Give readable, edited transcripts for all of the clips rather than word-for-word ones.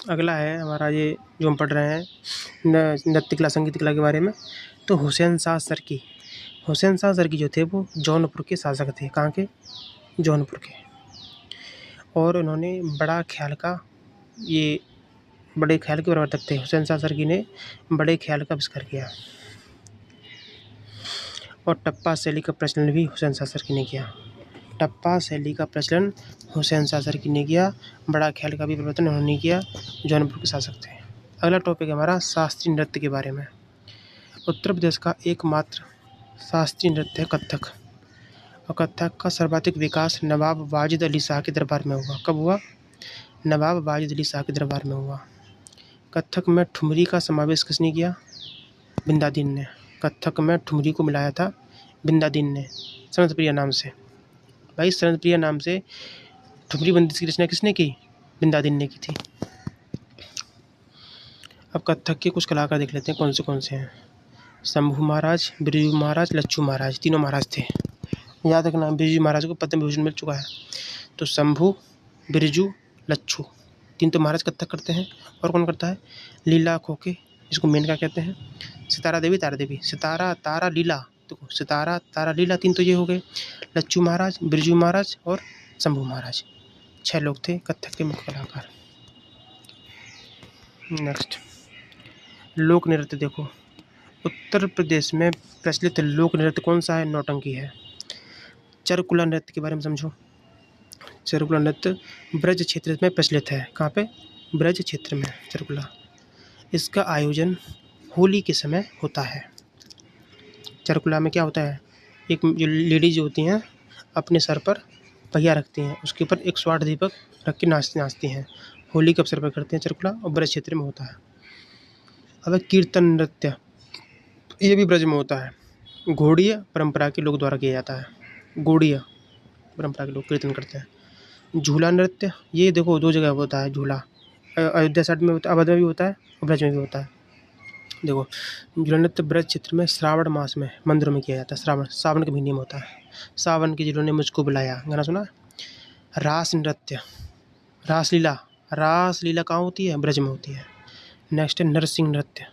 अगला है हमारा ये जो हम पढ़ रहे हैं नृत्य कला संगीत कला के बारे में। तो हुसैन शाह सरकी, हुसैन शाह सरकी जो थे वो जौनपुर के शासक थे। कहाँ के? जौनपुर के। और उन्होंने बड़ा ख्याल का ये बड़े ख्याल के प्रवर्तक थे। हुसैन शाह सरकी ने बड़े ख्याल का आविष्कार किया। और टप्पा शैली का प्रचलन भी हुसैन शाह सरकी ने किया। टप्पा शैली का प्रचलन हुसैन शाह सरकी ने किया। बड़ा ख्याल का भी प्रवर्तन उन्होंने किया। जौनपुर के शासक थे। अगला टॉपिक है हमारा शास्त्रीय नृत्य के बारे में। उत्तर प्रदेश का एकमात्र शास्त्रीय नृत्य है कथक। और कथक का सर्वाधिक विकास नवाब वाजिद अली शाह के दरबार में हुआ। कब हुआ? नवाब वाजिद अली शाह के दरबार में हुआ। कथक में ठुमरी का समावेश किसने किया? बिंदादीन ने। कथक में ठुमरी को मिलाया था बिंदादीन ने सरनप्रिया नाम से। भाई सरनप्रिया नाम से ठुमरी बंदिश की रचना किसने की? बिंदादीन ने की थी। अब कथक के कुछ कलाकार देख लेते हैं कौन से हैं। शंभू महाराज, बिरजू महाराज, लच्छू महाराज, तीनों महाराज थे। याद रखना, बिरजू महाराज को पद्म विभूषण मिल चुका है। तो शंभू, बिरजू, लच्छू, तीन तो महाराज कथक करते हैं। और कौन करता है? लीला खोके, इसको मेनका कहते हैं। सितारा देवी, तारा देवी, सितारा, तारा, लीला। देखो सितारा, तारा, लीला, तीन तो ये हो गए। लच्छू महाराज, बिरजू महाराज और शंभू महाराज, 6 लोग थे कथक के मुख्य कलाकार। नेक्स्ट, लोक नृत्य देखो। उत्तर प्रदेश में प्रचलित लोक नृत्य कौन सा है? नौटंकी है। चरकुला नृत्य के बारे में समझो। चरकुला नृत्य ब्रज क्षेत्र में प्रचलित है। कहाँ पे? ब्रज क्षेत्र में चरकुला। इसका आयोजन होली के समय होता है। चरकुला में क्या होता है? एक जो लेडीज होती हैं अपने सर पर पहिया रखती हैं, उसके ऊपर एक स्वाट दीपक रख के नाचती हैं। होली के अवसर पर करते हैं चरकुला और ब्रज क्षेत्र में होता है। अब कीर्तन नृत्य, ये भी ब्रज में होता है। घोड़ीय परंपरा के लोग द्वारा किया जाता है। घोड़ीय परंपरा के लोग कीर्तन करते हैं। झूला नृत्य, ये देखो 2 जगह होता है झूला। अयोध्या साइड में होता है, अवध में भी होता है और ब्रज में भी होता है। देखो झूला नृत्य ब्रज क्षेत्र में श्रावण मास में मंदिरों में किया जाता है। सावन के महीने में होता है। सावन के जिन्होंने मुझको बुलाया, गाना सुना है? रास नृत्य, रासलीला, रासलीला कहाँ होती है? ब्रज में होती है। नेक्स्ट है नरसिंह नृत्य।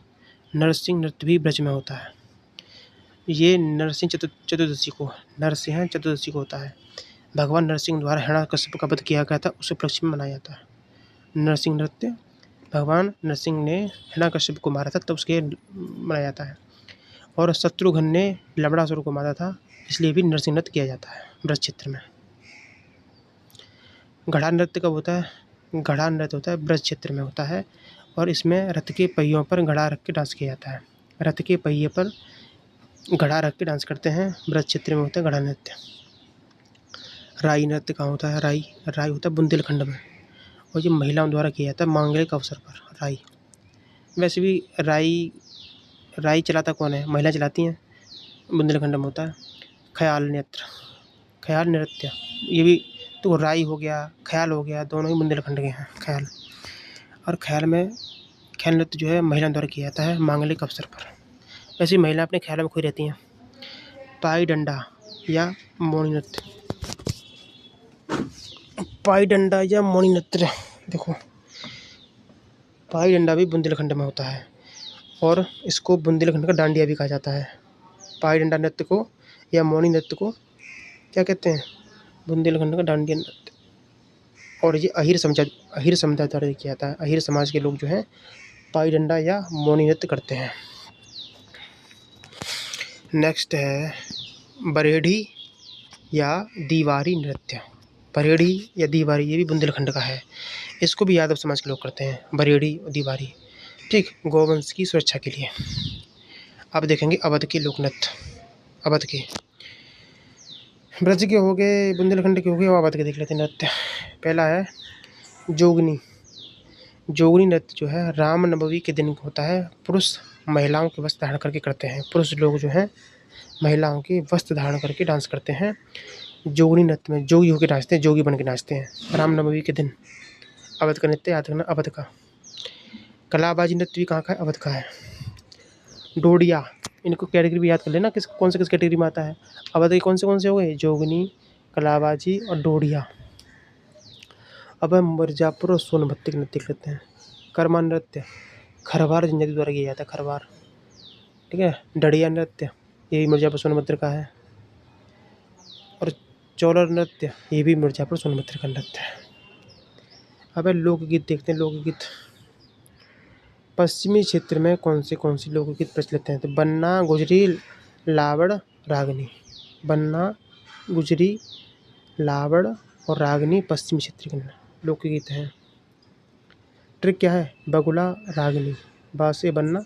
नरसिंह नृत्य भी ब्रज में होता है। ये नरसिंह चतुर्दशी को, नरसिंह चतुर्दशी को होता है। भगवान नरसिंह द्वारा हिरण्यकश्यप का वध किया गया था, उस उपलक्ष्य में मनाया जाता है। नरसिंह नृत्य भगवान नरसिंह ने हिरण्यकश्यप को मारा था तब उसके मनाया जाता है। और शत्रुघ्न ने लवणासुर को मारा था, इसलिए भी नरसिंह नृत्य किया जाता है ब्रज क्षेत्र में। घड़ा नृत्य कब होता है? घड़ा नृत्य होता है ब्रज क्षेत्र में होता है। और इसमें रथ के पहियों पर घड़ा रख के डांस किया जाता है। रथ के पहिए पर घड़ा रख के डांस करते हैं, ब्रज क्षेत्र में होता है घड़ा नृत्य। राई नृत्य कहाँ होता है? राई होता है बुंदेलखंड में। और ये महिलाओं द्वारा किया जाता है मांगलिक अवसर पर। राई, वैसे भी राई चलाता कौन है? महिला चलाती हैं। बुंदेलखंड में होता है। ख्याल नृत्य, ये भी तो राई हो गया, ख्याल हो गया, दोनों ही बुंदेलखंड के हैं। ख्याल और ख्याल नृत्य जो है महिलाओं द्वारा किया जाता है मांगलिक अवसर पर। वैसे महिला अपने ख्यालों में खोई रहती हैं। पाई डंडा या मोनी नृत्य, पाई डंडा या मोनी नृत्य देखो, पाई डंडा भी बुंदेलखंड में होता है और इसको बुंदेलखंड का डांडिया भी कहा जाता है। पाई डंडा नृत्य को या मोनी नृत्य को क्या कहते हैं? बुंदेलखंड का डांडिया नृत्य। और ये अहीर समुदाय द्वारा किया जाता है। अहीर समाज के लोग जो हैं पाई डंडा या मोनी नृत्य करते हैं। नेक्स्ट है बरेढ़ी या दीवारी नृत्य। बरेढ़ी या दीवारी, ये भी बुंदेलखंड का है। इसको भी यादव समाज के लोग करते हैं, बरेढ़ी और दीवारी। ठीक, गौवंश की सुरक्षा के लिए। अब देखेंगे अवध के लोक नृत्य। अवध के, ब्रज के हो गए, बुंदेलखंड के हो गए, और अवध के देख लेते हैं नृत्य। पहला है जोगनी। जोगनी नृत्य जो है रामनवमी के दिन होता है। पुरुष महिलाओं के वस्त्र धारण करके करते हैं। पुरुष लोग जो हैं महिलाओं के वस्त्र धारण करके डांस करते हैं। जोगनी नृत्य में जोगी होकर नाचते हैं, जोगी बन के नाचते हैं रामनवमी के दिन। अवध का नृत्य याद रखना, अवध का। कलाबाजी नृत्य भी कहाँ का है? अवध का है। डोडिया, इनको कैटेगरी भी याद कर लेना किस कैटेगरी में आता है। अवध के कौन से हो गए? जोगनी, कलाबाजी और डोडिया। अब हम मिर्जापुर और सोनभद्र के नृत्य देख लेते हैं। कर्मा नृत्य खरवार जनजाति द्वारा किया जाता है, खरवार। ठीक है। डड़िया नृत्य ये भी मिर्ज़ापुर सोनभद्र का है। और चौलर नृत्य ये भी मिर्ज़ापुर सोनभद्र का नृत्य है। अब लोकगीत देखते हैं। लोकगीत पश्चिमी क्षेत्र में कौन सी लोकगीत प्रचलित हैं? तो बन्ना, गुजरी, लावड़, रागनी। बन्ना, गुजरी, लावड़ और रागनी पश्चिमी क्षेत्र के लोकगीत हैं। ट्रिक क्या है? बगुला, रागनी, बा से बन्ना,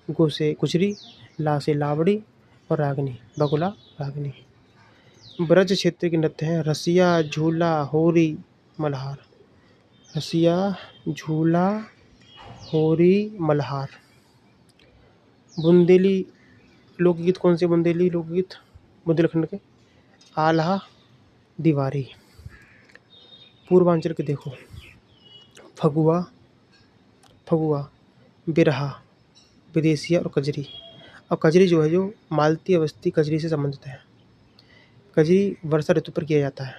गु से गुजरी, ला से लावड़ी और रागनी, बगुला, रागनी। ब्रज क्षेत्र के नृत्य हैं रसिया, झूला, होरी, मल्हार। रसिया, झूला, होरी, मल्हार। बुंदेली लोकगीत कौन से? बुंदेली लोकगीत बुंदेलखंड के आल्हा, दीवारी। पूर्वांचल के देखो फगुआ, बिरहा, विदेशिया और कजरी। और कजरी जो है जो मालती अवस्थी कजरी से संबंधित है। कजरी वर्षा ऋतु पर किया जाता है।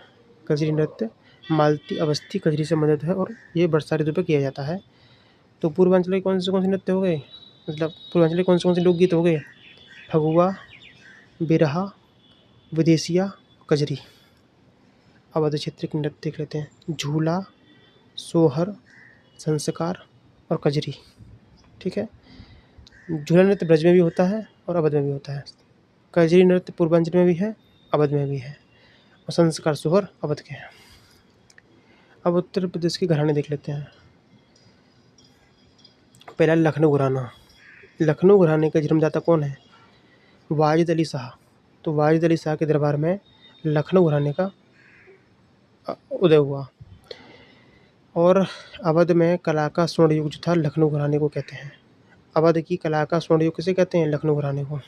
कजरी नृत्य मालती अवस्थी कजरी से संबंधित है और ये वर्षा ऋतु पर किया जाता है। तो पूर्वांचल के कौन से नृत्य हो गए? मतलब पूर्वांचल के कौन से लोकगीत हो गए? फगुआ, बिरहा, विदेशिया, कजरी। अवध क्षेत्र के नृत्य देख लेते हैं। झूला, सोहर, संस्कार और कजरी। ठीक है। झूला नृत्य ब्रज में भी होता है और अवध में भी होता है। कजरी नृत्य पूर्वांचल में भी है, अवध में भी है और संस्कार, सोहर अवध के हैं। अब उत्तर प्रदेश के घराने देख लेते हैं। पहला लखनऊ घराना। लखनऊ घराने का जन्मदाता कौन है? वाजिद अली शाह। तो वाजिद अली शाह के दरबार में लखनऊ घराने का उदय हुआ। और अवध में कला का स्वर्ण युग जो था लखनऊ घराने को कहते हैं। अवध की कला का स्वर्ण युग किसे कहते हैं? लखनऊ घराने को।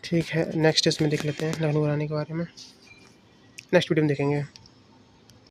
ठीक है। नेक्स्ट इसमें देख लेते हैं लखनऊ घराने के बारे में, नेक्स्ट वीडियो में देखेंगे।